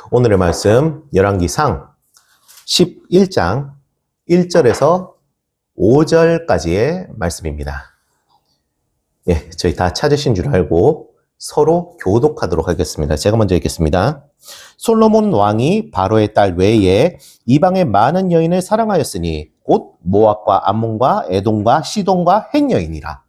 오늘의 말씀 열왕기상 11장 1절에서 5절까지의 말씀입니다. 예, 저희 다 찾으신 줄 알고 서로 교독하도록 하겠습니다. 제가 먼저 읽겠습니다. 솔로몬 왕이 바로의 딸 외에 이방의 많은 여인을 사랑하였으니 곧 모압과 암몬과 에돔과 시돈과 헷 여인이라.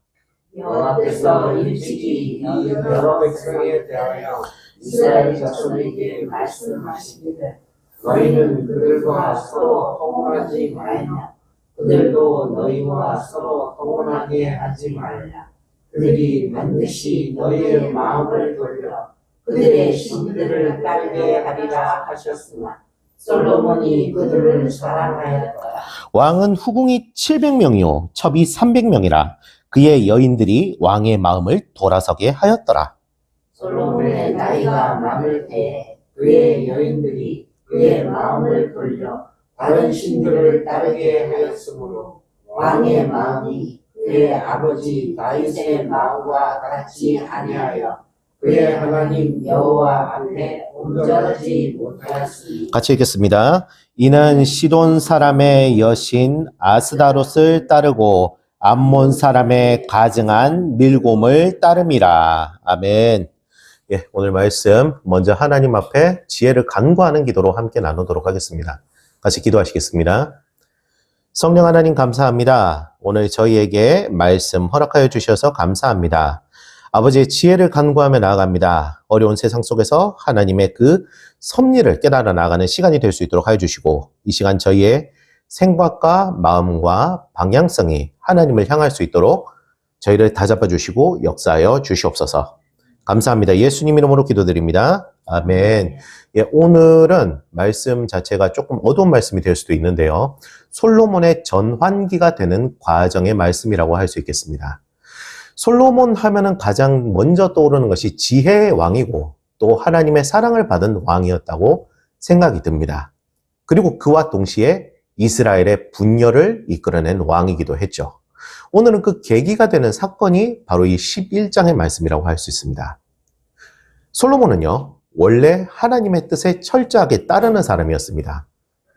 여호와께서 일찍이 이 여러 백성에 대하여 이스라엘 자손에게 말씀하시기를 너희는 그들과 서로 통혼하지 말며 그들도 너희와 서로 통혼하게 하지 말라. 그들이 반드시 너희의 마음을 돌려 그들의 신들을 따르게 하리라 하셨으나 솔로몬이 그들을 사랑하였더라. 왕은 후궁이 700명이요 첩이 300명이라. 그의 여인들이 왕의 마음을 돌아서게 하였더라. 솔로몬의 나이가 많을 때에 그의 여인들이 그의 마음을 돌려 다른 신들을 따르게 하였으므로 왕의 마음이 그의 아버지 다윗의 마음과 같이 아니하여 그의 하나님 여호와 앞에 온전하지 못하였으니. 같이 읽겠습니다. 이는 시돈 사람의 여신 아스다롯을 따르고 암몬 사람의 가증한 밀곰을 따름이라. 아멘. 예, 오늘 말씀 먼저 하나님 앞에 지혜를 간구하는 기도로 함께 나누도록 하겠습니다. 같이 기도하시겠습니다. 성령 하나님 감사합니다. 오늘 저희에게 말씀 허락하여 주셔서 감사합니다. 아버지의 지혜를 간구하며 나아갑니다. 어려운 세상 속에서 하나님의 그 섭리를 깨달아 나가는 시간이 될 수 있도록 하여 주시고 이 시간 저희의 생각과 마음과 방향성이 하나님을 향할 수 있도록 저희를 다잡아 주시고 역사하여 주시옵소서. 감사합니다. 예수님 이름으로 기도드립니다. 아멘. 예, 오늘은 말씀 자체가 조금 어두운 말씀이 될 수도 있는데요. 솔로몬의 전환기가 되는 과정의 말씀이라고 할 수 있겠습니다. 솔로몬 하면은 가장 먼저 떠오르는 것이 지혜의 왕이고 또 하나님의 사랑을 받은 왕이었다고 생각이 듭니다. 그리고 그와 동시에 이스라엘의 분열을 이끌어낸 왕이기도 했죠. 오늘은 그 계기가 되는 사건이 바로 이 11장의 말씀이라고 할 수 있습니다. 솔로몬은요, 원래 하나님의 뜻에 철저하게 따르는 사람이었습니다.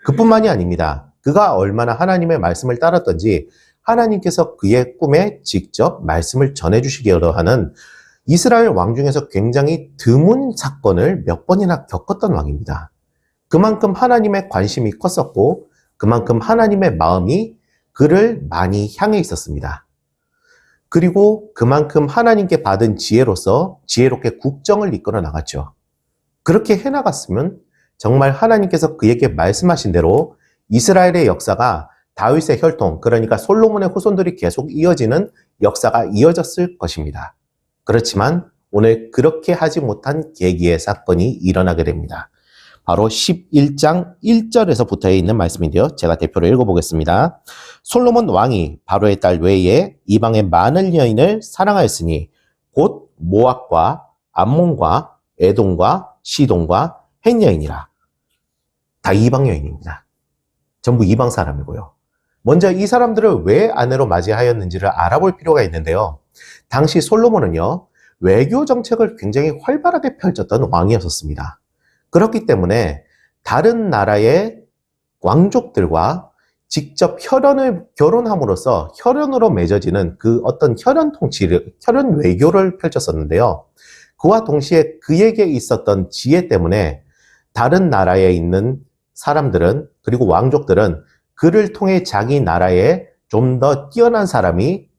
그뿐만이 아닙니다. 그가 얼마나 하나님의 말씀을 따랐던지 하나님께서 그의 꿈에 직접 말씀을 전해주시기로 하는 이스라엘 왕 중에서 굉장히 드문 사건을 몇 번이나 겪었던 왕입니다. 그만큼 하나님의 관심이 컸었고 그만큼 하나님의 마음이 그를 많이 향해 있었습니다. 그리고 그만큼 하나님께 받은 지혜로서 지혜롭게 국정을 이끌어 나갔죠. 그렇게 해나갔으면 정말 하나님께서 그에게 말씀하신 대로 이스라엘의 역사가 다윗의 혈통, 그러니까 솔로몬의 후손들이 계속 이어지는 역사가 이어졌을 것입니다. 그렇지만 오늘 그렇게 하지 못한 계기의 사건이 일어나게 됩니다. 바로 11장 1절에서 붙어 있는 말씀인데요. 제가 대표로 읽어보겠습니다. 솔로몬 왕이 바로의 딸 외에 이방의 많은 여인을 사랑하였으니 곧 모압과 암몬과 에돔과 시돈과 헷 여인이라. 다 이방 여인입니다. 전부 이방 사람이고요. 먼저 이 사람들을 왜 아내로 맞이하였는지를 알아볼 필요가 있는데요. 당시 솔로몬은요, 외교 정책을 굉장히 활발하게 펼쳤던 왕이었습니다. 그렇기 때문에 다른 나라의 왕족들과 직접 혈연을 결혼함으로써 혈연으로 맺어지는 그 어떤 혈연 통치를, 혈연 외교를 펼쳤었는데요. 그와 동시에 그에게 있었던 지혜 때문에 다른 나라에 있는 사람들은, 그리고 왕족들은 그를 통해 자기 나라에 좀 더 뛰어난 사람이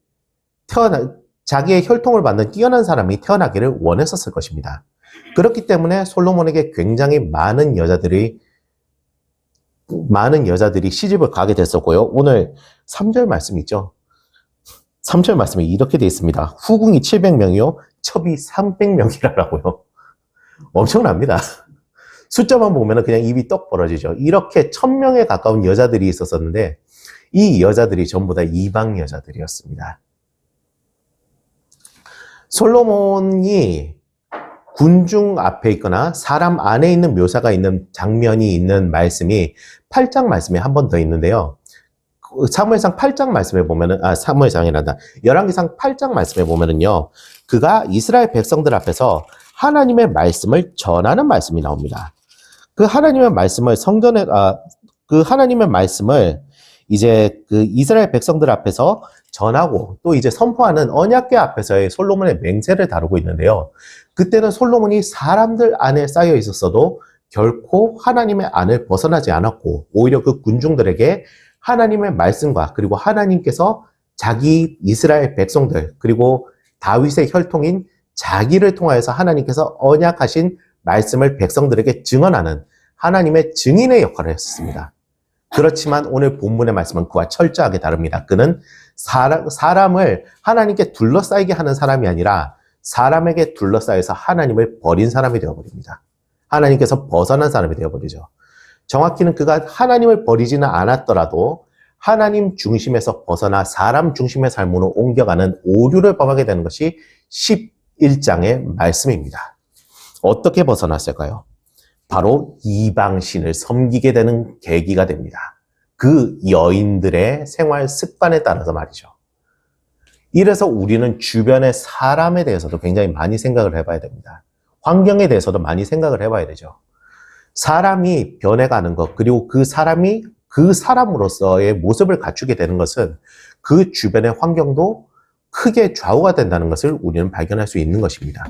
자기의 혈통을 받는 뛰어난 사람이 태어나기를 원했었을 것입니다. 그렇기 때문에 솔로몬에게 굉장히 많은 여자들이 시집을 가게 됐었고요. 오늘 3절 말씀 있죠. 3절 말씀이 이렇게 되어 있습니다. 후궁이 700명이요, 첩이 300명이라고요. 엄청납니다. 숫자만 보면 그냥 입이 떡 벌어지죠. 이렇게 1000명에 가까운 여자들이 있었었는데 이 여자들이 전부 다 이방 여자들이었습니다. 솔로몬이 군중 앞에 있거나 사람 안에 있는 묘사가 있는 장면이 있는 말씀이 8장 말씀에 한 번 더 있는데요. 사무엘상 8장 말씀에 보면은, 사무엘상이란다. 열왕기상 8장 말씀에 보면은요, 그가 이스라엘 백성들 앞에서 하나님의 말씀을 전하는 말씀이 나옵니다. 그 하나님의 말씀을 그 하나님의 말씀을 이제 그 이스라엘 백성들 앞에서 전하고 또 이제 선포하는 언약궤 앞에서의 솔로몬의 맹세를 다루고 있는데요. 그때는 솔로몬이 사람들 안에 쌓여 있었어도 결코 하나님의 안을 벗어나지 않았고 오히려 그 군중들에게 하나님의 말씀과 그리고 하나님께서 자기 이스라엘 백성들 그리고 다윗의 혈통인 자기를 통하여서 하나님께서 언약하신 말씀을 백성들에게 증언하는 하나님의 증인의 역할을 했습니다. 그렇지만 오늘 본문의 말씀은 그와 철저하게 다릅니다. 그는 사람을 하나님께 둘러싸이게 하는 사람이 아니라 사람에게 둘러싸여서 하나님을 버린 사람이 되어버립니다. 하나님께서 벗어난 사람이 되어버리죠. 정확히는 그가 하나님을 버리지는 않았더라도 하나님 중심에서 벗어나 사람 중심의 삶으로 옮겨가는 오류를 범하게 되는 것이 11장의 말씀입니다. 어떻게 벗어났을까요? 바로 이방신을 섬기게 되는 계기가 됩니다. 그 여인들의 생활 습관에 따라서 말이죠. 이래서 우리는 주변의 사람에 대해서도 굉장히 많이 생각을 해봐야 됩니다. 환경에 대해서도 많이 생각을 해봐야 되죠. 사람이 변해가는 것, 그리고 그 사람이 그 사람으로서의 모습을 갖추게 되는 것은 그 주변의 환경도 크게 좌우가 된다는 것을 우리는 발견할 수 있는 것입니다.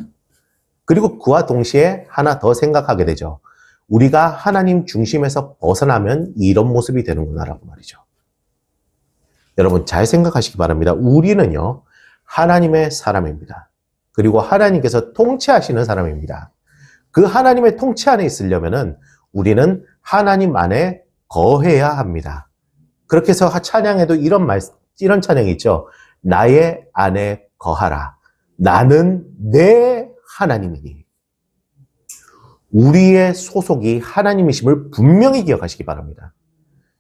그리고 그와 동시에 하나 더 생각하게 되죠. 우리가 하나님 중심에서 벗어나면 이런 모습이 되는구나라고 말이죠. 여러분 잘 생각하시기 바랍니다. 우리는요, 하나님의 사람입니다. 그리고 하나님께서 통치하시는 사람입니다. 그 하나님의 통치 안에 있으려면은 우리는 하나님 안에 거해야 합니다. 그렇게 해서 찬양에도 이런 찬양이 있죠. 나의 안에 거하라. 나는 내 하나님이니. 우리의 소속이 하나님이심을 분명히 기억하시기 바랍니다.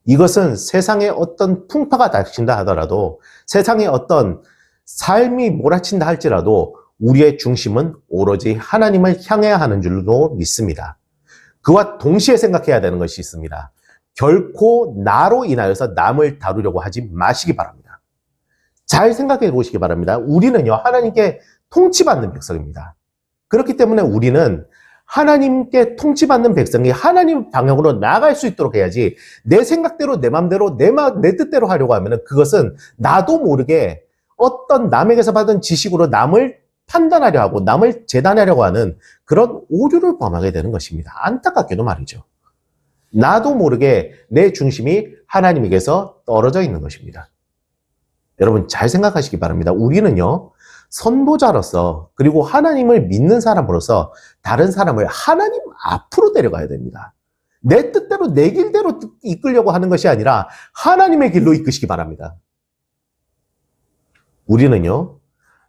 이것은 세상에 어떤 풍파가 닥친다 하더라도, 세상에 어떤 삶이 몰아친다 할지라도 우리의 중심은 오로지 하나님을 향해야 하는 줄로 믿습니다. 그와 동시에 생각해야 되는 것이 있습니다. 결코 나로 인하여서 남을 다루려고 하지 마시기 바랍니다. 잘 생각해 보시기 바랍니다. 우리는요, 하나님께 통치받는 백성입니다. 그렇기 때문에 우리는 하나님께 통치받는 백성이 하나님 방향으로 나아갈 수 있도록 해야지, 내 생각대로 내 마음대로 내 뜻대로 하려고 하면 그것은 나도 모르게 어떤 남에게서 받은 지식으로 남을 판단하려 하고 남을 재단하려고 하는 그런 오류를 범하게 되는 것입니다. 안타깝게도 말이죠. 나도 모르게 내 중심이 하나님에게서 떨어져 있는 것입니다. 여러분 잘 생각하시기 바랍니다. 우리는요, 선도자로서 그리고 하나님을 믿는 사람으로서 다른 사람을 하나님 앞으로 데려가야 됩니다. 내 뜻대로 내 길대로 이끌려고 하는 것이 아니라 하나님의 길로 이끄시기 바랍니다. 우리는요,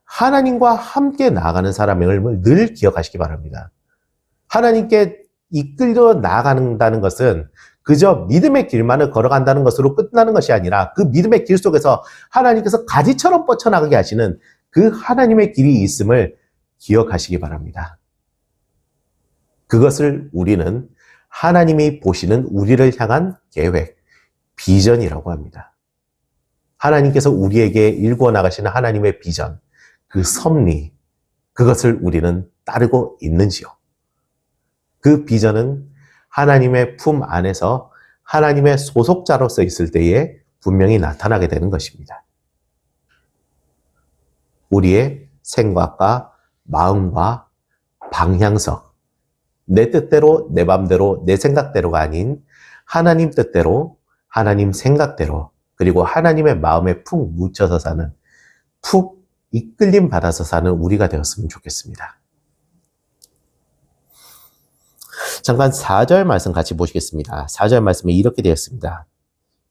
하나님과 함께 나아가는 사람임을 늘 기억하시기 바랍니다. 하나님께 이끌려 나아간다는 것은 그저 믿음의 길만을 걸어간다는 것으로 끝나는 것이 아니라 그 믿음의 길 속에서 하나님께서 가지처럼 뻗쳐나가게 하시는 그 하나님의 길이 있음을 기억하시기 바랍니다. 그것을 우리는 하나님이 보시는 우리를 향한 계획, 비전이라고 합니다. 하나님께서 우리에게 일구어 나가시는 하나님의 비전, 그 섭리, 그것을 우리는 따르고 있는지요? 그 비전은 하나님의 품 안에서 하나님의 소속자로서 있을 때에 분명히 나타나게 되는 것입니다. 우리의 생각과 마음과 방향성, 내 뜻대로, 내 맘대로, 내 생각대로가 아닌 하나님 뜻대로, 하나님 생각대로, 그리고 하나님의 마음에 푹 묻혀서 사는, 푹 이끌림 받아서 사는 우리가 되었으면 좋겠습니다. 잠깐 4절 말씀 같이 보시겠습니다. 4절 말씀에 이렇게 되었습니다.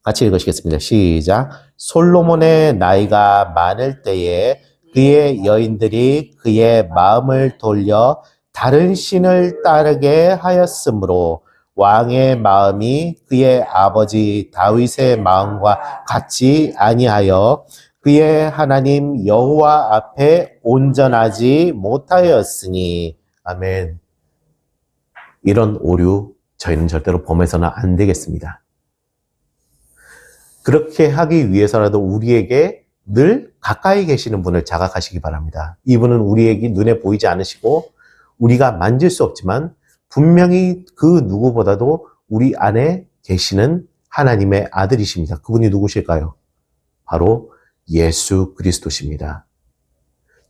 같이 읽으시겠습니다. 시작. 솔로몬의 나이가 많을 때에 그의 여인들이 그의 마음을 돌려 다른 신을 따르게 하였으므로 왕의 마음이 그의 아버지 다윗의 마음과 같이 아니하여 그의 하나님 여호와 앞에 온전하지 못하였으니. 아멘. 이런 오류 저희는 절대로 범해서는 안 되겠습니다. 그렇게 하기 위해서라도 우리에게 늘 가까이 계시는 분을 자각하시기 바랍니다. 이분은 우리에게 눈에 보이지 않으시고 우리가 만질 수 없지만 분명히 그 누구보다도 우리 안에 계시는 하나님의 아들이십니다. 그분이 누구실까요? 바로 예수 그리스도십니다.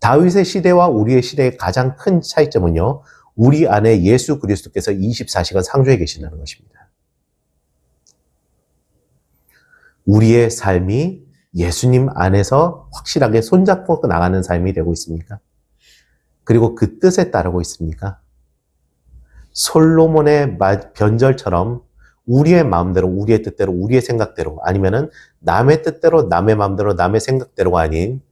다윗의 시대와 우리의 시대의 가장 큰 차이점은요, 우리 안에 예수 그리스도께서 24시간 상주해 계신다는 것입니다. 우리의 삶이 예수님 안에서 확실하게 손잡고 나가는 삶이 되고 있습니까? 그리고 그 뜻에 따르고 있습니까? 솔로몬의 변절처럼 우리의 마음대로, 우리의 뜻대로, 우리의 생각대로, 아니면은 남의 뜻대로, 남의 마음대로, 남의 생각대로가 아닌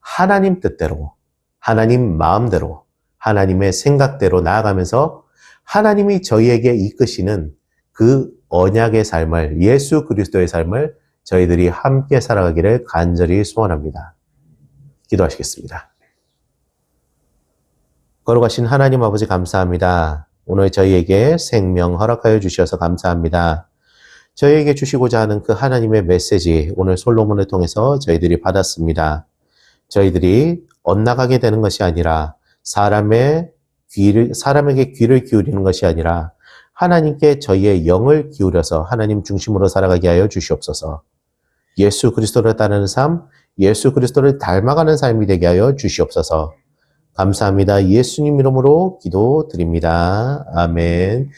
하나님 뜻대로, 하나님 마음대로, 하나님의 생각대로 나아가면서 하나님이 저희에게 이끄시는 그 언약의 삶을, 예수 그리스도의 삶을 저희들이 함께 살아가기를 간절히 소원합니다. 기도하시겠습니다. 걸어가신 하나님 아버지 감사합니다. 오늘 저희에게 생명 허락하여 주셔서 감사합니다. 저희에게 주시고자 하는 그 하나님의 메시지 오늘 솔로몬을 통해서 저희들이 받았습니다. 저희들이 엇나가게 되는 것이 아니라 사람에게 귀를 기울이는 것이 아니라 하나님께 저희의 영을 기울여서 하나님 중심으로 살아가게 하여 주시옵소서. 예수 그리스도를 따르는 삶, 예수 그리스도를 닮아가는 삶이 되게 하여 주시옵소서. 감사합니다. 예수님 이름으로 기도드립니다. 아멘.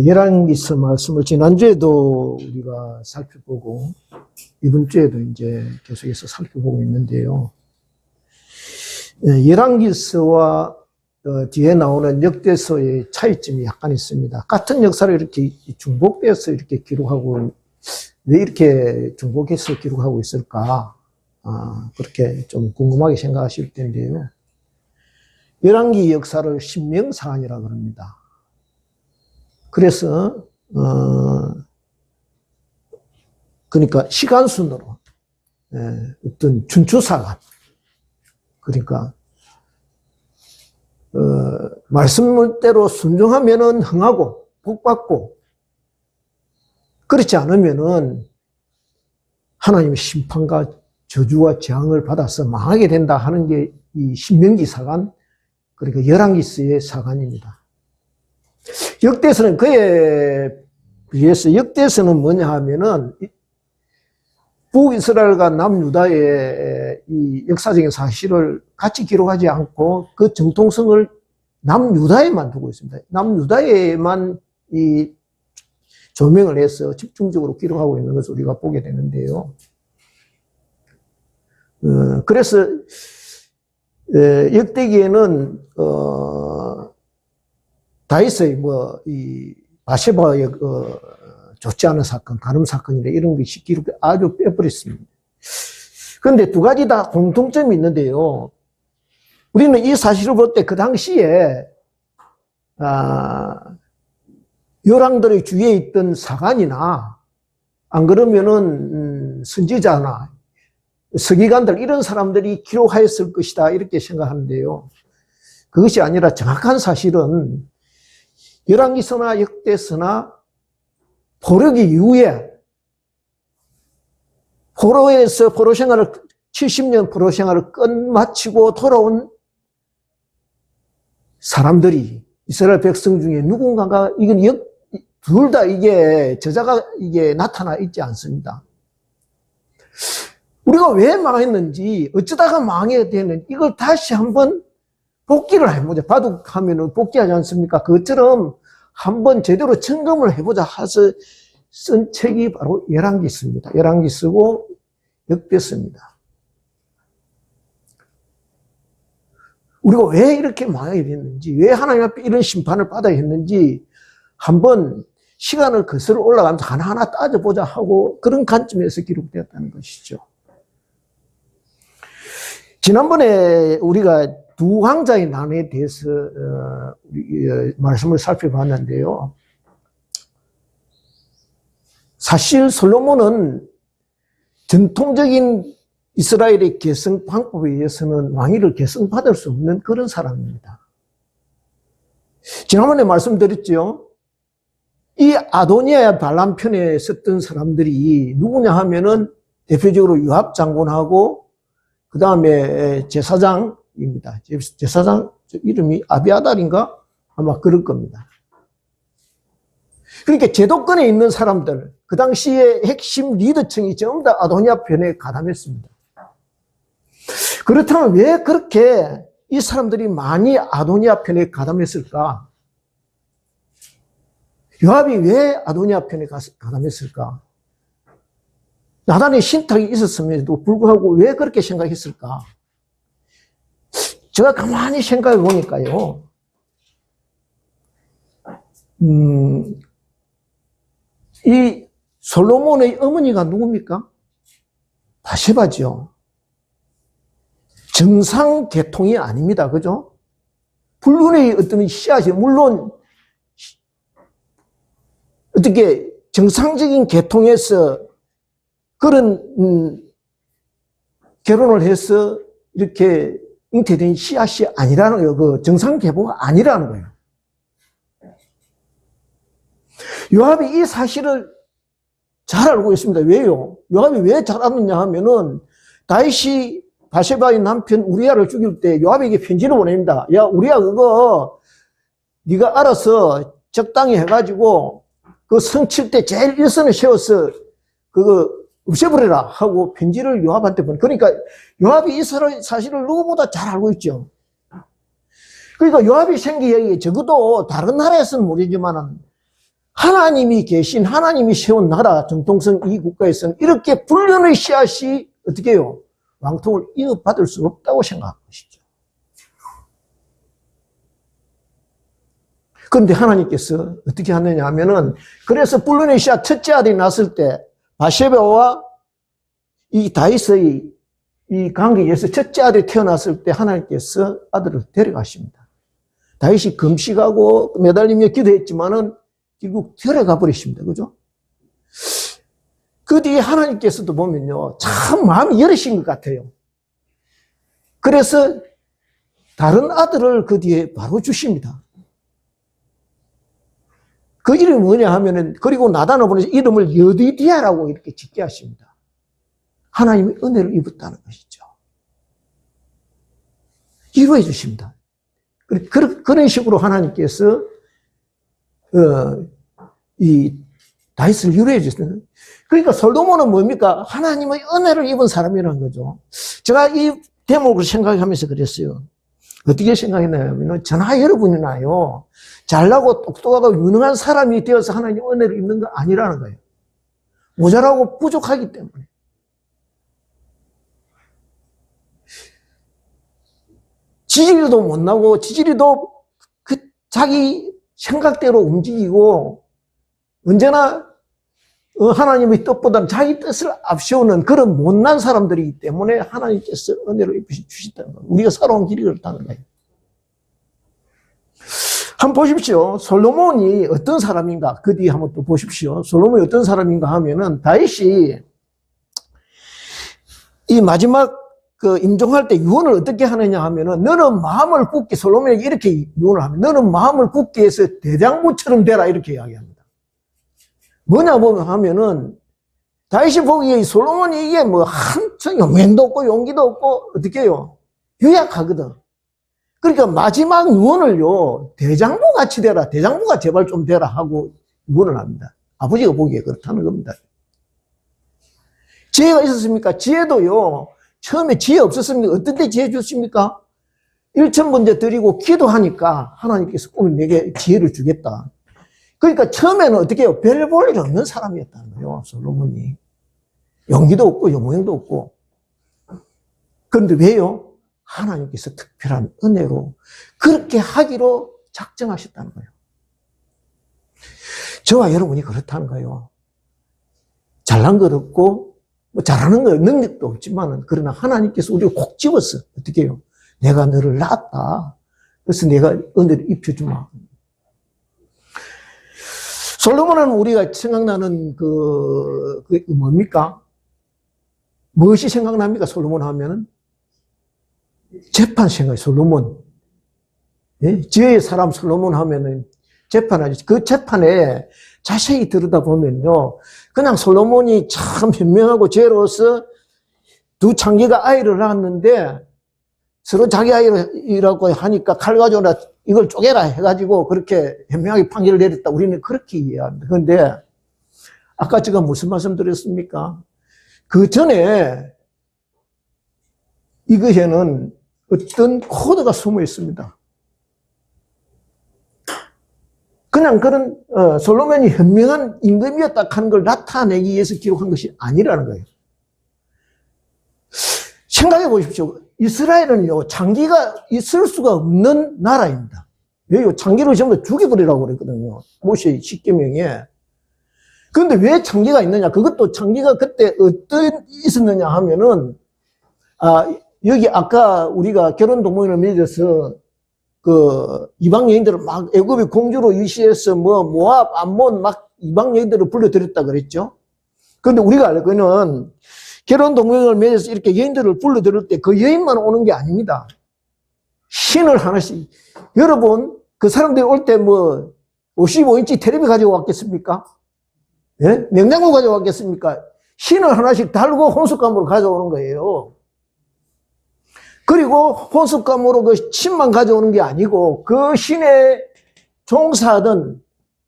열왕기서 말씀을 지난주에도 우리가 살펴보고 이번 주에도 이제 계속해서 살펴보고 있는데요. 열왕기서와 뒤에 나오는 역대서의 차이점이 약간 있습니다. 같은 역사를 이렇게 중복돼서 이렇게 기록하고 왜 이렇게 중복해서 기록하고 있을까? 그렇게 좀 궁금하게 생각하실 텐데요. 열왕기 역사를 신명사관이라고 합니다. 그래서 그러니까 시간순으로 어떤 춘추사관, 그러니까 말씀대로 순종하면은 흥하고 복받고, 그렇지 않으면은 하나님의 심판과 저주와 재앙을 받아서 망하게 된다 하는 게 이 신명기 사관, 그러니까 열왕기서의 사관입니다. 역대서는 그에 비해서 역대서는 뭐냐 하면은 북이스라엘과 남유다의 이 역사적인 사실을 같이 기록하지 않고 그 정통성을 남유다에만 두고 있습니다. 남유다에만 이 조명을 해서 집중적으로 기록하고 있는 것을 우리가 보게 되는데요. 그래서 역대기에는 다윗의 이 바세바의 좋지 않은 사건, 간음 사건이나 이런 것이 기록돼 아주 빼버렸습니다. 그런데 두 가지 다 공통점이 있는데요. 우리는 이 사실을 볼 때 그 당시에 열왕들의 주위에 있던 사관이나 안 그러면은 선지자나 서기관들 이런 사람들이 기록하였을 것이다 이렇게 생각하는데요. 그것이 아니라 정확한 사실은 열왕기서나 역대서나 포로기 이후에 포로에서 포로 생활을 70년 포로 생활을 끝마치고 돌아온 사람들이 이스라엘 백성 중에 누군가가 이건 둘 다 이게 저자가 이게 나타나 있지 않습니다. 우리가 왜 망했는지 어쩌다가 망하게 되는 이걸 다시 한번 복기를 해보자. 바둑하면은 복귀하지 않습니까? 그것처럼 한번 제대로 점검을 해보자 해서 쓴 책이 바로 열왕기서입니다. 열왕기서고 역대서입니다. 우리가 왜 이렇게 망하게 됐는지, 왜 하나님 앞에 이런 심판을 받아야 했는지 한번 시간을 거슬러 올라가면서 하나하나 따져보자 하고 그런 관점에서 기록되었다는 것이죠. 지난번에 우리가 두 왕자의 난에 대해서 말씀을 살펴봤는데요. 사실 솔로몬은 전통적인 이스라엘의 계승 방법에 의해서는 왕위를 계승받을 수 없는 그런 사람입니다. 지난번에 말씀드렸죠. 이 아도니아 발람 편에 섰던 사람들이 누구냐 하면은 대표적으로 요압 장군하고 그 다음에 제사장입니다. 제사장 이름이 아비아달인가? 아마 그럴 겁니다. 그러니까 제도권에 있는 사람들, 그 당시에 핵심 리더층이 전부 다 아도니아 편에 가담했습니다. 그렇다면 왜 그렇게 이 사람들이 많이 아도니아 편에 가담했을까? 요압이 왜 아도니아 편에 가담했을까? 나단의 신탁이 있었음에도 불구하고 왜 그렇게 생각했을까? 제가 가만히 생각해 보니까요, 이 솔로몬의 어머니가 누굽니까? 바세바죠. 정상 계통이 아닙니다. 그죠? 불륜의 어떤 씨앗이, 물론, 어떻게 정상적인 계통에서 그런, 결혼을 해서 이렇게 잉태된 씨앗이 아니라는 거예요. 그 정상 계보가 아니라는 거예요. 요압이 이 사실을 잘 알고 있습니다. 왜요? 요압이 왜 잘 알았느냐 하면은, 다윗이 바세바의 남편 우리아를 죽일 때 요압에게 편지를 보냅니다. 야, 우리아 그거 네가 알아서 적당히 해가지고 그 성칠 때 제일 일선을 세워서 그거 없애버려라 하고 편지를 요압한테 보내. 그러니까 요압이 이 사실을 누구보다 잘 알고 있죠. 그러니까 요압이 생기에 적어도 다른 나라에서는 모르지만은 하나님이 계신, 하나님이 세운 나라 정통성 이 국가에서는 이렇게 불륜의 씨앗이 어떻게 해요? 왕통을 이어받을 수 없다고 생각한 것이죠. 그런데 하나님께서 어떻게 하느냐 하면은, 그래서 불륜의 씨앗 첫째 아들이 났을 때 바세바와 이 다윗의 이 관계에서 첫째 아들이 태어났을 때 하나님께서 아들을 데려가십니다. 다윗이 금식하고 매달리며 기도했지만은 결국 데려가 버리십니다. 그죠? 그 뒤에 하나님께서도 보면요, 참 마음이 열으신 것 같아요. 그래서 다른 아들을 그 뒤에 바로 주십니다. 그 이름이 뭐냐 하면은, 그리고 나단을 보내서 이름을 여디디아라고 이렇게 짓게 하십니다. 하나님의 은혜를 입었다는 것이죠. 이루어 주십니다. 그런 식으로 하나님께서 이 다윗을 유래해 주셨어요. 그러니까 솔로몬은 뭡니까? 하나님의 은혜를 입은 사람이라는 거죠. 제가 이 대목을 생각하면서 그랬어요. 어떻게 생각했냐면, 저나 여러분이나요, 잘나고 똑똑하고 유능한 사람이 되어서 하나님의 은혜를 입는 거 아니라는 거예요. 모자라고 부족하기 때문에. 지지리도 못나고 지지리도 그 자기 생각대로 움직이고 언제나 하나님의 뜻보다는 자기 뜻을 앞세우는 그런 못난 사람들이기 때문에 하나님께서 은혜를 입히시다는 거예요. 우리가 살아온 길이 그렇다는 거예요. 한번 보십시오. 솔로몬이 어떤 사람인가? 그 뒤에 한번 또 보십시오. 솔로몬이 어떤 사람인가 하면은, 다윗이 이 마지막 그 임종할 때 유언을 어떻게 하느냐 하면은, 너는 마음을 굳게, 솔로몬에게 이렇게 유언을 하면, 너는 마음을 굳게 해서 대장부처럼 되라, 이렇게 이야기합니다. 뭐냐 하면은, 다윗이 보기에 솔로몬이 이게 뭐 한층 용맹도 없고 용기도 없고 어떻게 해요? 유약하거든. 그러니까 마지막 유언을요, 대장부 같이 되라, 대장부가 제발 좀 되라 하고 유언을 합니다. 아버지가 보기에 그렇다는 겁니다. 지혜가 있었습니까? 지혜도요, 처음에 지혜 없었습니까? 어떤 데 지혜 주십니까? 1천 번째 드리고 기도하니까 하나님께서 오늘 내게 지혜를 주겠다. 그러니까 처음에는 어떻게 해요? 별 볼 일 없는 사람이었다는 거예요, 솔로몬이. 용기도 없고 용맹도 없고. 그런데 왜요? 하나님께서 특별한 은혜로 그렇게 하기로 작정하셨다는 거예요. 저와 여러분이 그렇다는 거예요. 잘난 것 없고 뭐 잘하는 거 능력도 없지만, 그러나 하나님께서 우리를 콕 집었어. 어떻게 해요? 내가 너를 낳았다. 그래서 내가 은혜를 입혀주마. 솔로몬은 우리가 생각나는 그게 뭡니까? 무엇이 생각납니까? 솔로몬 하면은? 재판 생각해, 솔로몬. 예? 지혜의 사람 솔로몬 하면은 재판하지. 그 재판에 자세히 들여다보면요, 그냥 솔로몬이 참 현명하고 지혜로워서 두 창기가 아이를 낳았는데, 서로 자기 아이라고 하니까 칼 가져오라 이걸 쪼개라 해가지고 그렇게 현명하게 판결을 내렸다. 우리는 그렇게 이해합니다. 그런데 아까 제가 무슨 말씀 드렸습니까? 그 전에 이것에는 어떤 코드가 숨어 있습니다. 그냥 그런 솔로몬이 현명한 임금이었다 하는 걸 나타내기 위해서 기록한 것이 아니라는 거예요. 생각해 보십시오. 이스라엘은요, 장기가 있을 수가 없는 나라입니다. 왜요? 장기를 전부 죽여버리라고 그랬거든요. 모세 십계명에. 그런데 왜 장기가 있느냐? 그것도 장기가 그때 어떤 있었느냐 하면은, 여기 아까 우리가 결혼 동맹을 맺어서 그 이방 여인들을 막 애굽의 공주로 유시해서 뭐 모압, 암몬 막 이방 여인들을 불러들였다 그랬죠. 그런데 우리가 알고는 결혼 동맹을 맺어서 이렇게 여인들을 불러들일 때 그 여인만 오는 게 아닙니다. 신을 하나씩. 여러분, 그 사람들이 올 때 뭐 55인치 텔레비 가지고 왔겠습니까? 예? 냉장고 가지고 왔겠습니까? 신을 하나씩 달고 혼숙감으로 가져오는 거예요. 그리고 혼숙감으로 그 침만 가져오는 게 아니고 그 신에 종사하던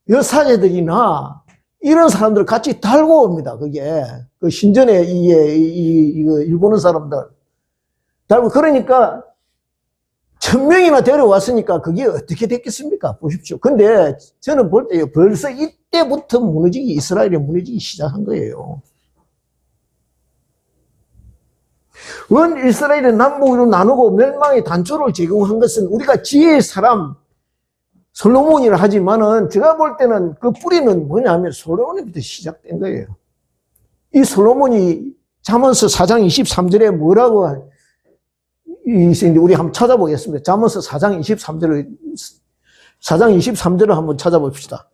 여사제들이나 이런 사람들 같이 달고 옵니다. 그게 그 신전에 이거 일본어 사람들 달고 그러니까 1000명이나 데려왔으니까 그게 어떻게 됐겠습니까? 보십시오. 근데 저는 볼 때요 벌써 이때부터 이스라엘이 무너지기 시작한 거예요. 원 이스라엘의 남북으로 나누고 멸망의 단초를 제공한 것은 우리가 지혜의 사람 솔로몬이라 하지만은 제가 볼 때는 그 뿌리는 뭐냐면 솔로몬부터 시작된 거예요. 이 솔로몬이 잠언서 4장 23절에 뭐라고 우리 한번 찾아보겠습니다. 잠언서 4장 23절을 한번 찾아봅시다.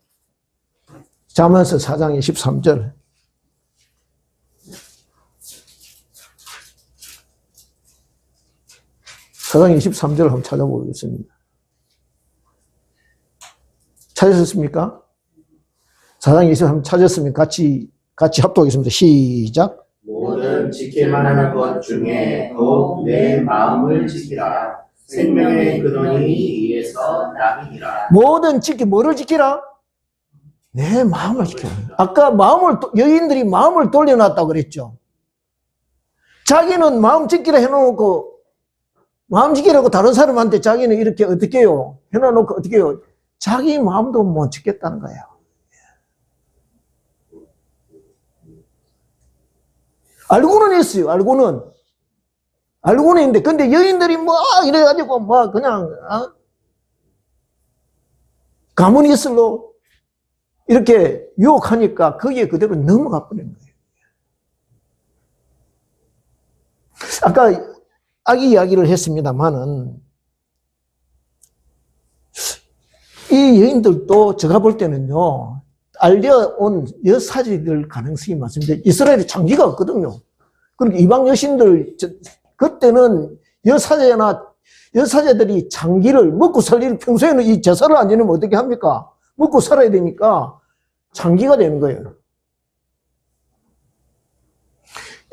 잠언서 4장 23절. 사장 23절을 한번 찾아보겠습니다. 찾으셨습니까? 사장 23절 찾았으면 같이 합독하겠습니다. 시작. 모든 지킬만 하는 것 중에 더욱 내 마음을 지키라. 생명의 근원이 이에서 남이니라. 모든 뭐를 지키라? 내 마음을 지키라. 아까 여인들이 마음을 돌려놨다고 그랬죠. 자기는 마음 지키라 해놓고 마음 지키라고 다른 사람한테 자기는 이렇게 어떻게 해요? 해놔놓고 어떻게 해요? 자기 마음도 못 지켰다는 거예요. 알고는 했어요. 알고는 했는데 근데 여인들이 이래가지고 그냥 가문이 있을로 이렇게 유혹하니까 거기에 그대로 넘어가 버린 거예요. 아까 아기 이야기를 했습니다만은 이 여인들도 제가 볼 때는요 알려온 여사제들 가능성이 많습니다. 이스라엘에 장기가 없거든요. 그러니까 이방 여신들 그때는 여사제들이 장기를 먹고 살 일 평소에는 이 제사를 안 지내면 어떻게 합니까? 먹고 살아야 되니까 장기가 되는 거예요.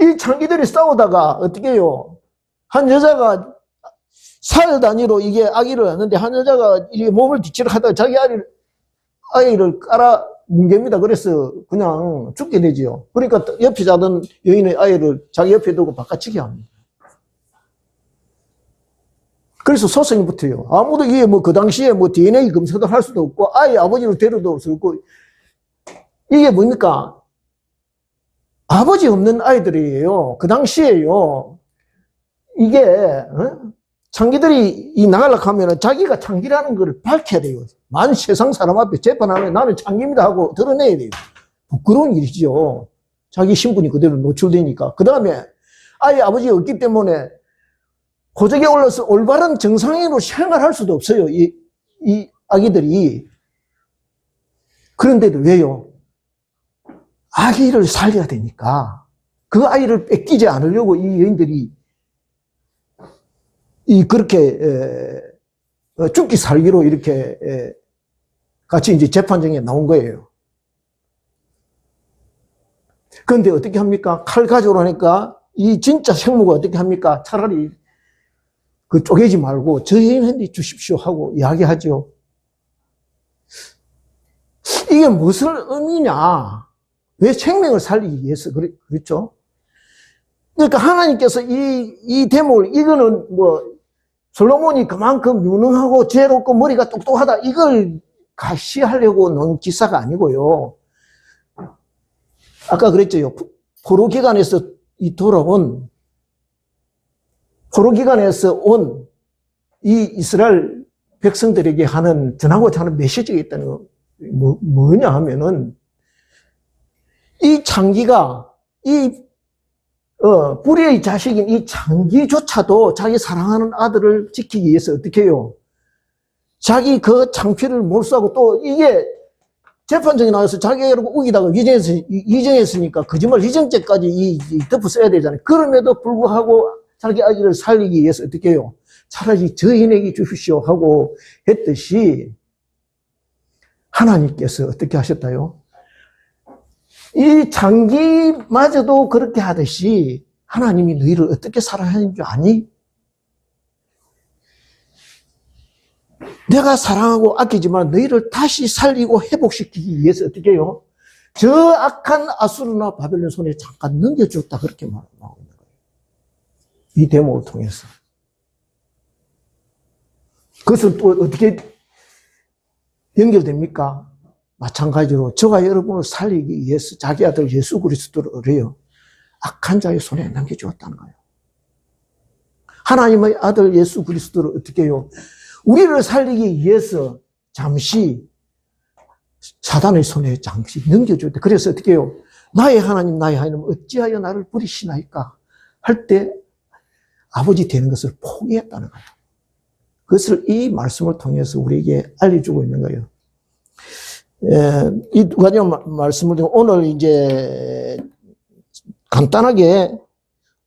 이 장기들이 싸우다가 어떻게 해요? 한 여자가 살 단위로 이게 아기를 낳는데 한 여자가 이게 몸을 뒤치러 하다가 자기 아이를 깔아 뭉갭니다. 그래서 그냥 죽게 되지요. 그러니까 옆에 자던 여인의 아이를 자기 옆에 두고 바꿔치기 합니다. 그래서 소송이 붙어요. 아무도 이게 그 당시에 DNA 검사도 할 수도 없고 아이 아버지를 데려도 올 수 없고 이게 뭡니까? 아버지 없는 아이들이에요. 그 당시에요. 이게 장기들이 나가려고 하면 자기가 장기라는 걸 밝혀야 돼요. 만 세상 사람 앞에 재판하면 나는 장기입니다 하고 드러내야 돼요. 부끄러운 일이죠. 자기 신분이 그대로 노출되니까. 그 다음에 아이 아버지가 없기 때문에 고적에 올라서 올바른 정상인으로 생활할 수도 없어요. 이 아기들이. 그런데도 왜요? 아기를 살려야 되니까 그 아이를 뺏기지 않으려고 이 여인들이 그렇게 죽기 살기로 이렇게 같이 이제 재판정에 나온 거예요. 그런데 어떻게 합니까? 칼 가져오라니까 이 진짜 생모가 어떻게 합니까? 차라리 그 쪼개지 말고 저희한테 주십시오 하고 이야기하죠. 이게 무슨 의미냐? 왜 생명을 살리기 위해서 그랬죠? 그러니까 하나님께서 이 대목을, 이거는 솔로몬이 그만큼 유능하고 지혜롭고 머리가 똑똑하다, 이걸 가시하려고 놓은 기사가 아니고요. 아까 그랬죠. 포로 기간에서 온 이 이스라엘 백성들에게 전하고자 하는 메시지가 있다는 거. 뭐냐 하면은, 이 창기가, 불의의 자식인 이 창기조차도 자기 사랑하는 아들을 지키기 위해서 어떻게 해요? 자기 그 창피를 몰수하고, 또 이게 재판정에 나와서 자기를 우기다가 위정했으니까 거짓말 위정죄까지 덮어 써야 되잖아요. 그럼에도 불구하고 자기 아기를 살리기 위해서 어떻게 해요? 차라리 저인에게 주십시오 하고 했듯이, 하나님께서 어떻게 하셨다요? 이 창기마저도 그렇게 하듯이 하나님이 너희를 어떻게 사랑하는 줄 아니? 내가 사랑하고 아끼지만 너희를 다시 살리고 회복시키기 위해서 어떻게 해요? 저 악한 아수르나 바벨론 손에 잠깐 넘겨줬다, 그렇게 나오는 거예요. 이 대목을 통해서. 그것은 또 어떻게 연결됩니까? 마찬가지로 저와 여러분을 살리기 위해서 자기 아들 예수 그리스도를 의뢰요 악한 자의 손에 남겨주었다는 거예요. 하나님의 아들 예수 그리스도를 어떻게 해요? 우리를 살리기 위해서 잠시 사단의 손에 잠시 넘겨줄 때, 그래서 어떻게 해요? 나의 하나님 어찌하여 나를 버리시나이까 할 때 아버지 되는 것을 포기했다는 거예요. 그것을 이 말씀을 통해서 우리에게 알려주고 있는 거예요. 이 두 가지 말씀을 드리고, 오늘 이제 간단하게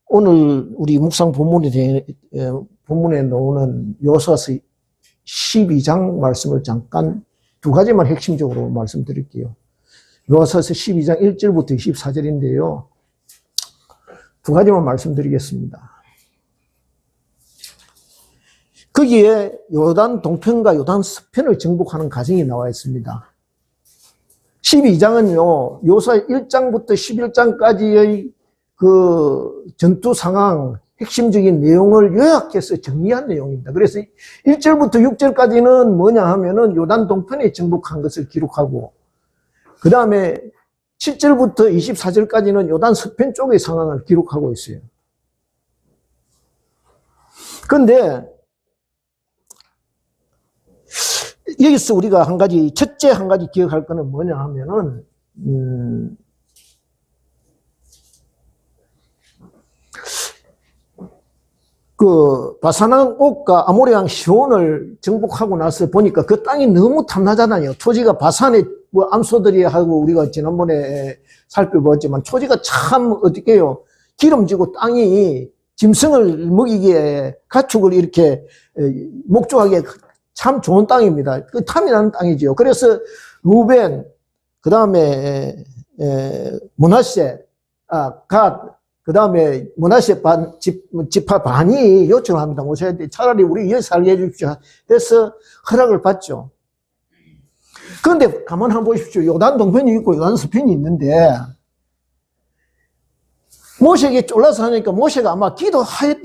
오늘 우리 묵상 본문에 나오는 요소서 12장 말씀을 잠깐 두 가지만 핵심적으로 말씀드릴게요. 요소서 12장 1절부터 24절인데요. 두 가지만 말씀드리겠습니다. 거기에 요단 동편과 요단 서편을 정복하는 과정이 나와 있습니다. 12장은요, 요사 1장부터 11장까지의 그 전투 상황, 핵심적인 내용을 요약해서 정리한 내용입니다. 그래서 1절부터 6절까지는 뭐냐 하면은 요단 동편에 정복한 것을 기록하고, 그 다음에 7절부터 24절까지는 요단 서편 쪽의 상황을 기록하고 있어요. 그런데 여기서 우리가 첫째 한 가지 기억할 거는 뭐냐 하면은, 그 바사랑 옥과 아모레 시온을 정복하고 나서 보니까 그 땅이 너무 탐나잖아요. 토지가 바산의 암소들이 하고 우리가 지난번에 살펴보았지만 토지가 참 어떻게 해요? 기름지고 땅이 짐승을 먹이기에 가축을 이렇게 목조하기에 참 좋은 땅입니다. 그 탐이 나는 땅이죠. 그래서 루벤, 그 다음에 므낫세, 갓, 그 다음에 므낫세 지파 반이 요청을 합니다. 오셔야 돼. 차라리 우리 여기 살게 해주십시오 해서 허락을 받죠. 그런데 가만 한번 보십시오. 요단 동편이 있고 요단 서편이 있는데, 모세에게 쫄라서 하니까 모세가 아마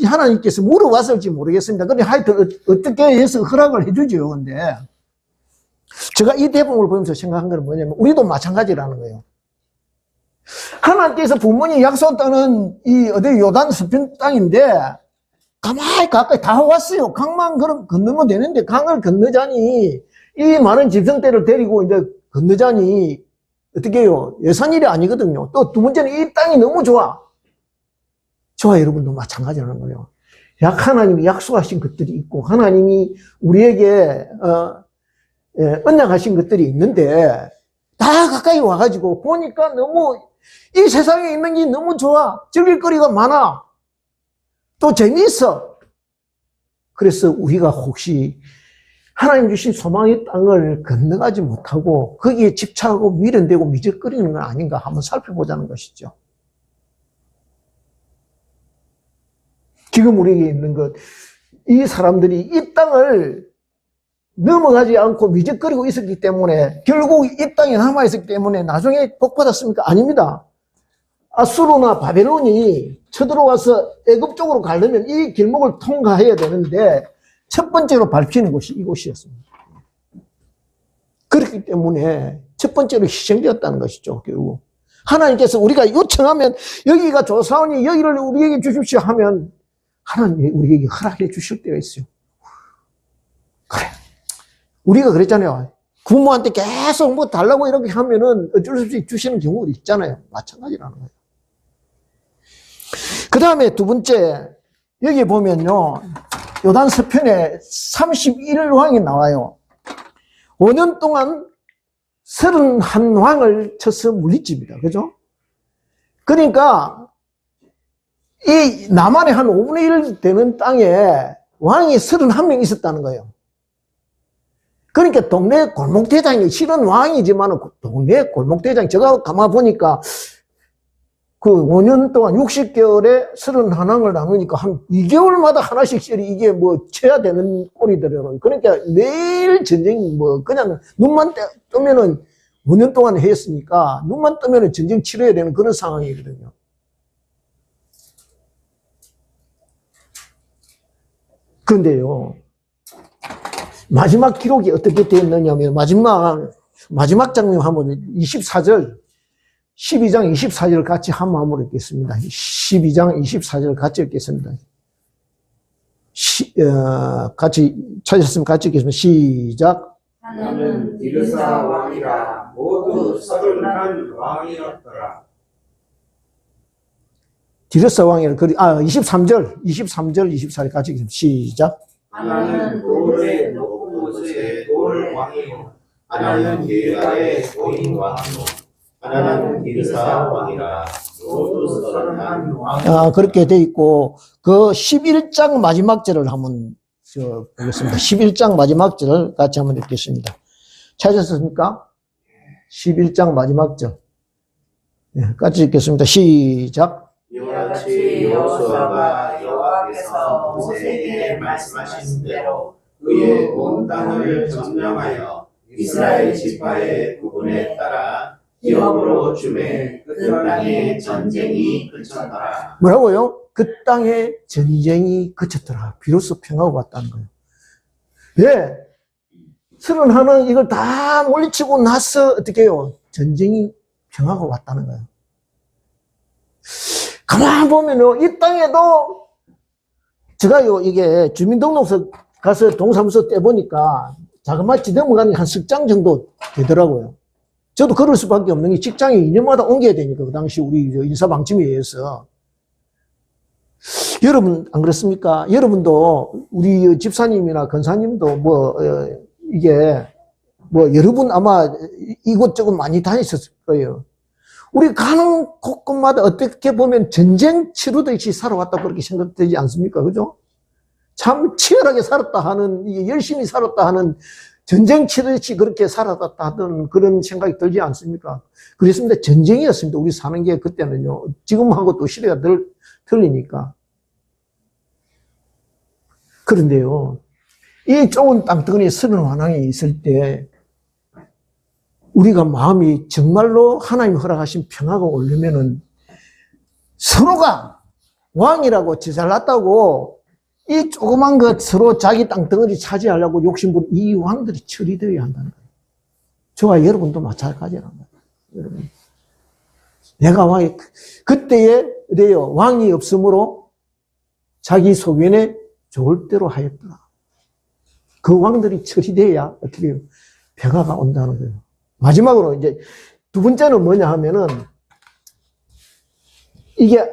하나님께서 물어봤을지 모르겠습니다. 근데 하여튼 어떻게 해서 허락을 해주죠. 근데 제가 이 대목을 보면서 생각한 건 뭐냐면, 우리도 마찬가지라는 거예요. 하나님께서 분명히 약속했다는 이 요단 서편 땅인데 가까이 다 왔어요. 강만 건너면 되는데 강을 건너자니, 이 많은 짐승떼를 데리고 이제 건너자니 어떻게 해요? 예산 일이 아니거든요. 또 두 번째는 이 땅이 너무 좋아. 저와 여러분도 마찬가지라는 거예요. 하나님이 약속하신 것들이 있고 하나님이 우리에게 언약하신 것들이 있는데, 다 가까이 와가지고 보니까 너무 이 세상에 있는 게 너무 좋아. 즐길 거리가 많아. 또 재미있어. 그래서 우리가 혹시 하나님 주신 소망의 땅을 건너가지 못하고 거기에 집착하고 미련되고 미적거리는 건 아닌가 한번 살펴보자는 것이죠. 지금 우리에게 있는 것, 이 사람들이 이 땅을 넘어가지 않고 미적거리고 있었기 때문에 결국 이 땅에 남아있었기 때문에 나중에 복받았습니까? 아닙니다. 아수르나 바벨론이 쳐들어와서 애굽 쪽으로 가려면 이 길목을 통과해야 되는데 첫 번째로 밟히는 곳이 이곳이었습니다. 그렇기 때문에 첫 번째로 희생되었다는 것이죠. 결국 하나님께서 우리가 요청하면 여기가 조사원이 여기를 우리에게 주십시오 하면 하나님이 우리에게 허락해 주실 때가 있어요. 그래. 우리가 그랬잖아요. 부모한테 계속 뭐 달라고 이렇게 하면은 어쩔 수 없이 주시는 경우가 있잖아요. 마찬가지라는 거예요. 그 다음에 두 번째, 여기 보면요. 요단 서편에 31왕이 나와요. 5년 동안 31왕을 쳐서 물리칩니다. 그죠? 그러니까, 이 남한의 한 5분의 1 되는 땅에 왕이 31명 있었다는 거예요. 그러니까 동네 골목대장이 실은 왕이지만 동네 골목대장, 제가 가만 보니까 그 5년 동안 60개월에 31왕을 나누니까 한 2개월마다 하나씩 이게 뭐 쳐야 되는 꼴이더라고요. 그러니까 매일 전쟁이 뭐 그냥 눈만 뜨면은 5년 동안 했으니까 눈만 뜨면은 전쟁 치러야 되는 그런 상황이거든요. 그런데요, 마지막 기록이 어떻게 되었느냐면 마지막 장면 한번 24절 12장 24절 같이 한 마음으로 읽겠습니다. 12장 24절 같이 읽겠습니다. 같이 찾으셨으면 같이 읽겠습니다. 시작. 나는 디르사 왕이라 모두 31왕이었더라. 디르사 왕이라 23절 24절 같이 읽겠습니다. 시작. 하나는 돌의 높은 곳에 돌 왕이요 하나는 길가의 고인 왕이요 하나는 디르사 왕이라 모두 31왕. 그렇게 돼 있고 그 11장 마지막 절을 한번 보겠습니다. 11장 마지막 절을 같이 한번 읽겠습니다. 찾으셨습니까? 11장 마지막 절. 네, 같이 읽겠습니다. 시작. 이와 같이 여호수아가 여호와께서 모세에게 말씀하신 대로 그의 온 땅을 점령하여 이스라엘 지파의 구분에 따라 기업으로 주매 그 땅에 전쟁이 그쳤더라. 뭐라고요? 그 땅에 전쟁이 그쳤더라. 비로소 평화가 왔다는 거예요. 예. 31은 이걸 다 물리치고 나서 어떻게 해요? 전쟁이 평화가 왔다는 거예요. 가만 보면요, 이 땅에도 제가요, 이게 주민등록소 가서 동사무소 떼보니까 자그마치 넘어가는 한 10장 정도 되더라고요. 저도 그럴 수밖에 없는 게 직장에 2년마다 옮겨야 되니까, 그 당시 우리 인사방침에 의해서. 여러분, 안 그렇습니까? 여러분도, 우리 집사님이나 권사님도 이게, 여러분 아마 이곳저곳 많이 다니셨을 거예요. 우리 가는 곳곳마다 어떻게 보면 전쟁 치르듯이 살아왔다고 그렇게 생각되지 않습니까? 그죠? 참 치열하게 살았다 하는, 열심히 살았다 하는 전쟁 치르듯이 그렇게 살았다 하던 그런 생각이 들지 않습니까? 그랬습니다. 전쟁이었습니다. 우리 사는 게 그때는요. 지금하고 또 시대가 틀리니까. 그런데요. 이 좁은 땅덩어리 31왕이 있을 때 우리가 마음이 정말로 하나님 허락하신 평화가 오려면은 서로가 왕이라고 지 잘났다고 이 조그만 것 서로 자기 땅덩어리 차지하려고 욕심부린 이 왕들이 처리되어야 한다는 거예요. 저와 여러분도 마찬가지라는 거예요. 여러분. 내가 왕이, 그때에, 어때요? 왕이 없으므로 자기 소견에 좋을 대로 하였더라. 그 왕들이 처리돼야 어떻게 해요? 평화가 온다는 거예요. 마지막으로 이제 두 번째는 뭐냐 하면은 이게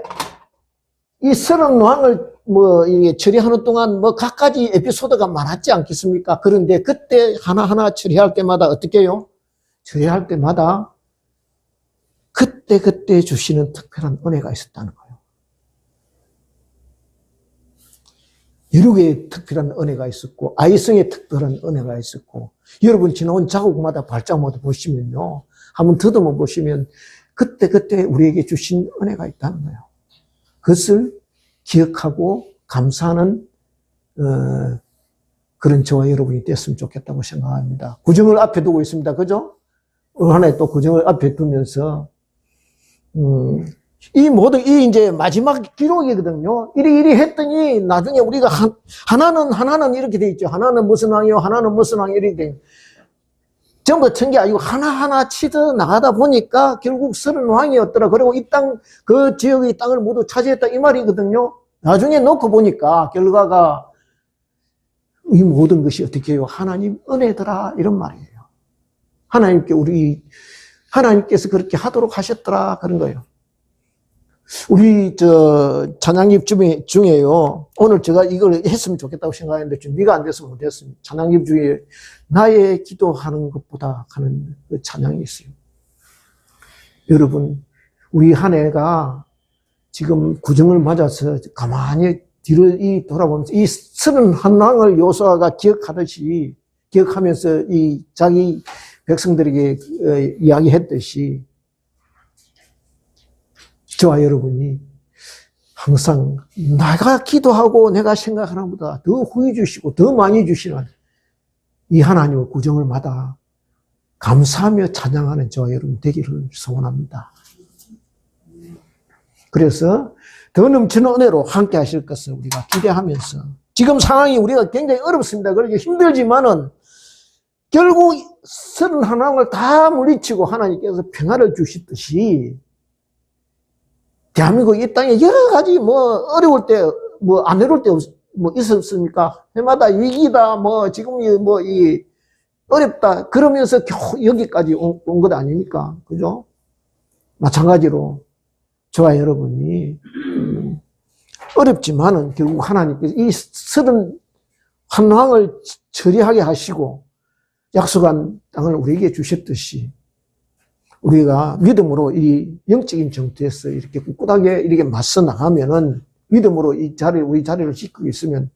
이 30왕을 이게 처리하는 동안 각가지 에피소드가 많았지 않겠습니까? 그런데 그때 하나하나 처리할 때마다 어떻게 해요? 처리할 때마다 그때 주시는 특별한 은혜가 있었다는 거예요. 여러 개의 특별한 은혜가 있었고, 아이성의 특별한 은혜가 있었고, 여러분 지나온 자국마다 발자국마다 보시면요. 한번 더듬어 보시면 그때 우리에게 주신 은혜가 있다는 거예요. 그것을 기억하고 감사하는 그런 저와 여러분이 됐으면 좋겠다고 생각합니다. 구정을 앞에 두고 있습니다. 그죠? 올 한 해 또 구정을 앞에 두면서, 이 모든, 이 이제 마지막 기록이거든요. 이리 했더니 나중에 우리가 하나는 이렇게 돼 있죠. 하나는 무슨 왕이요, 하나는 무슨 왕이 이렇게 돼 있죠. 전부 천 게 아니고 하나하나 치져 나가다 보니까 결국 30왕이었더라. 그리고 이 땅, 그 지역의 땅을 모두 차지했다. 이 말이거든요. 나중에 놓고 보니까 결과가 이 모든 것이 어떻게 해요? 하나님 은혜더라. 이런 말이에요. 하나님께서 그렇게 하도록 하셨더라. 그런 거예요. 우리, 찬양집 중에요. 오늘 제가 이걸 했으면 좋겠다고 생각했는데 준비가 안 돼서 못했습니다. 찬양집 중에 나의 기도하는 것보다 하는 그 찬양이 있어요. 여러분, 우리 한 해가 지금 구정을 맞아서 가만히 뒤를 돌아보면서 이 31왕을 요수아가 기억하면서 이 자기 백성들에게 이야기했듯이 저와 여러분이 항상 내가 기도하고 내가 생각하는 것보다 더 후히 주시고 더 많이 주시는 이 하나님의 구정을마다 감사하며 찬양하는 저와 여러분 되기를 소원합니다. 그래서 더 넘치는 은혜로 함께 하실 것을 우리가 기대하면서 지금 상황이 우리가 굉장히 어렵습니다. 그렇게 힘들지만은 결국 31왕을 다 물리치고 하나님께서 평화를 주시듯이 대한민국 이 땅에 여러 가지 어려울 때, 안 어려울 때 있었습니까? 해마다 위기다, 지금 어렵다. 그러면서 겨우 여기까지 온 것 아닙니까? 그죠? 마찬가지로 저와 여러분이, 어렵지만은 결국 하나님께서 이 31왕을 처리하게 하시고 약속한 땅을 우리에게 주셨듯이 우리가 믿음으로 이 영적인 정토에서 이렇게 꿋꿋하게 이렇게 맞서 나가면은 믿음으로 우리 자리를 지키고 있으면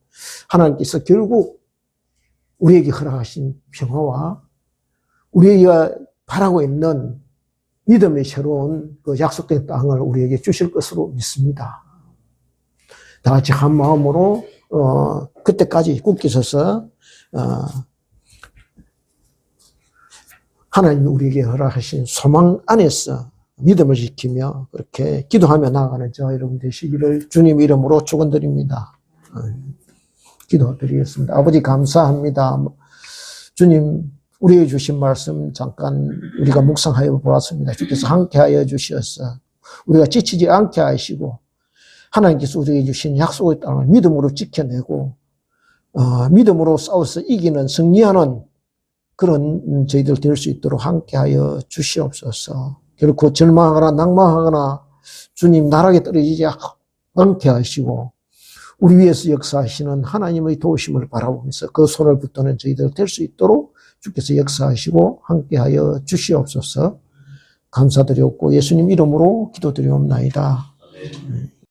하나님께서 결국 우리에게 허락하신 평화와 우리가 바라고 있는 믿음의 새로운 그 약속된 땅을 우리에게 주실 것으로 믿습니다. 다 같이 한 마음으로, 그때까지 굳게 서서, 하나님이 우리에게 허락하신 소망 안에서 믿음을 지키며 그렇게 기도하며 나아가는 저와 여러분 되시기를 주님 이름으로 축원드립니다. 기도드리겠습니다. 아버지 감사합니다. 주님 우리에게 주신 말씀 잠깐 우리가 묵상하여 보았습니다. 주께서 함께하여 주셔서 우리가 지치지 않게 하시고 하나님께서 우리에게 주신 약속의 땅을 믿음으로 지켜내고 믿음으로 싸워서 이기는 승리하는 그런 저희들 될 수 있도록 함께하여 주시옵소서. 결코 절망하거나 낭망하거나 주님 나락에 떨어지지 않게 하시고 우리 위에서 역사하시는 하나님의 도우심을 바라보면서 그 손을 붙드는 저희들 될 수 있도록 주께서 역사하시고 함께하여 주시옵소서. 감사드렸고 예수님 이름으로 기도드리옵나이다.